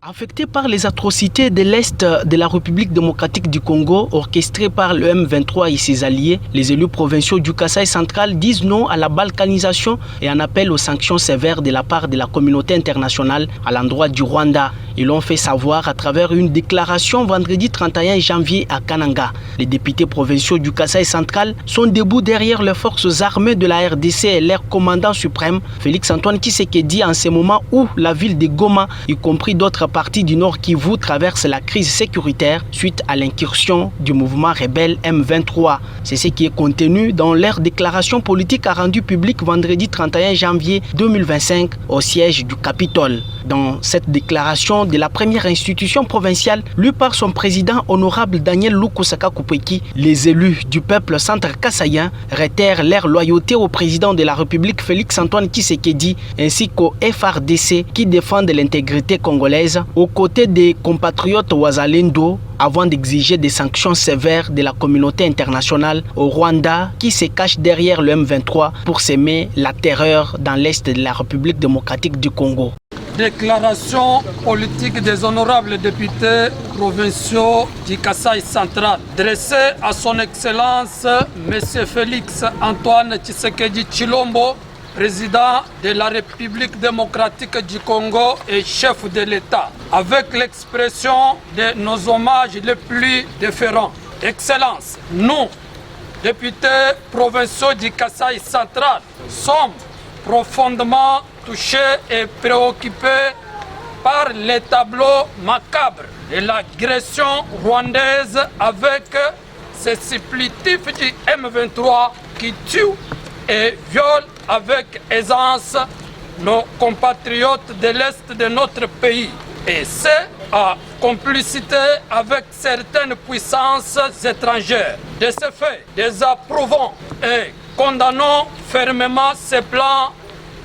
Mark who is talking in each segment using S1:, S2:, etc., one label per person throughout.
S1: Affectés par les atrocités de l'Est de la République démocratique du Congo, orchestrées par le M23 et ses alliés, les élus provinciaux du Kasaï central disent non à la balkanisation et en appellent aux sanctions sévères de la part de la communauté internationale à l'endroit du Rwanda. Ils l'ont fait savoir à travers une déclaration vendredi 31 janvier à Kananga. Les députés provinciaux du Kasaï central sont debout derrière les forces armées de la RDC et leur commandant suprême, Félix Antoine Tshisekedi, en ce moment où la ville de Goma, y compris d'autres parties du Nord Kivu, traverse la crise sécuritaire suite à l'incursion du mouvement rebelle M23. C'est ce qui est contenu dans leur déclaration politique rendue publique vendredi 31 janvier 2025 au siège du Capitole. Dans cette déclaration de la première institution provinciale lue par son président honorable Daniel Lukusaka Kupeki, les élus du peuple centre-kassaïen réitèrent leur loyauté au président de la République Félix Antoine Tshisekedi ainsi qu'au FRDC qui défendent l'intégrité congolaise aux côtés des compatriotes Wazalendo avant d'exiger des sanctions sévères de la communauté internationale au Rwanda qui se cache derrière le M23 pour semer la terreur dans l'Est de la République démocratique du Congo.
S2: Déclaration politique des honorables députés provinciaux du Kasaï central, dressée à son Excellence M. Félix Antoine Tshisekedi Tshilombo, président de la République démocratique du Congo et chef de l'État, avec l'expression de nos hommages les plus déférents. Excellence, nous, députés provinciaux du Kasaï central, sommes profondément touchés et préoccupés par les tableaux macabres de l'agression rwandaise avec ces supplétifs du M23 qui tuent et violent avec aisance nos compatriotes de l'Est de notre pays. Et c'est à complicité avec certaines puissances étrangères. De ce fait, désapprouvons et condamnons fermement ces plans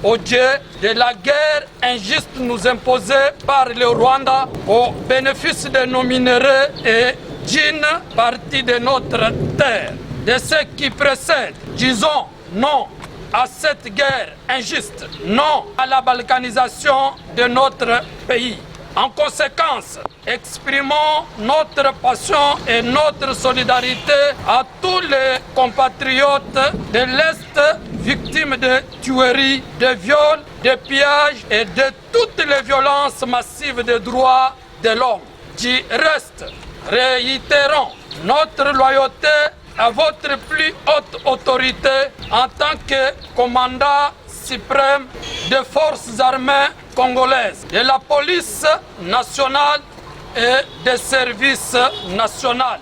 S2: odieux de la guerre injuste nous imposée par le Rwanda au bénéfice de nos minéraux et d'une partie de notre terre. De ce qui précède, disons non à cette guerre injuste, non à la balkanisation de notre pays. En conséquence, exprimons notre passion et notre solidarité à tous les compatriotes de l'Est victimes de tueries, de viols, de pillages et de toutes les violences massives des droits de l'homme. Du reste, réitérons notre loyauté à votre plus haute autorité en tant que commandant suprême des forces armées congolaises, de la police nationale et des services nationaux.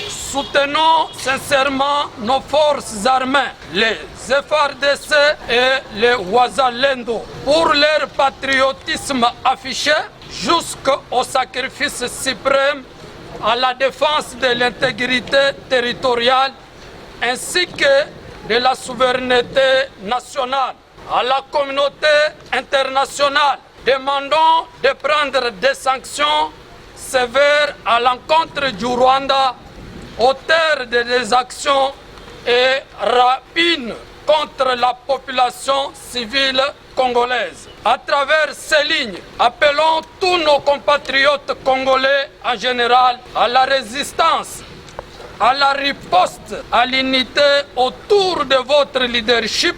S2: Soutenons sincèrement nos forces armées, les FARDC et les Wazalendo, pour leur patriotisme affiché jusqu'au sacrifice suprême à la défense de l'intégrité territoriale ainsi que de la souveraineté nationale. À la communauté internationale, demandons de prendre des sanctions sévères à l'encontre du Rwanda, auteur de des actions et rapides contre la population civile congolaise. À travers ces lignes, appelons tous nos compatriotes congolais en général à la résistance, à la riposte, à l'unité autour de votre leadership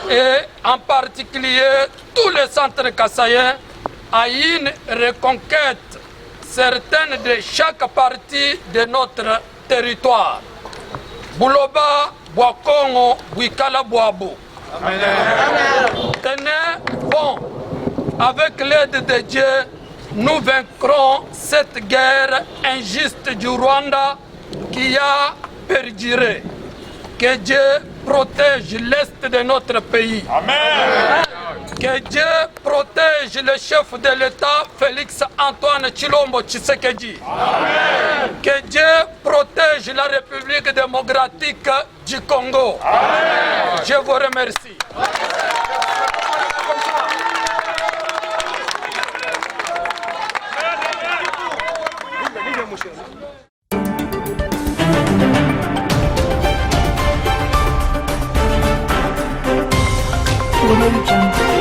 S2: et en particulier tous les centres kassaïens à une reconquête certaine de chaque partie de notre territoire. Bouloba, Boakongo, Bouikala, Boabo. Tenez bon, avec l'aide de Dieu, nous vaincrons cette guerre injuste du Rwanda qui a perduré. Que Dieu protège l'Est de notre pays. Amen. Que Dieu protège le chef de l'État, Félix Antoine Tshilombo Tshisekedi. Amen. Que Dieu protège la République démocratique du Congo. Amen. Je vous remercie.
S3: Audio Jungle.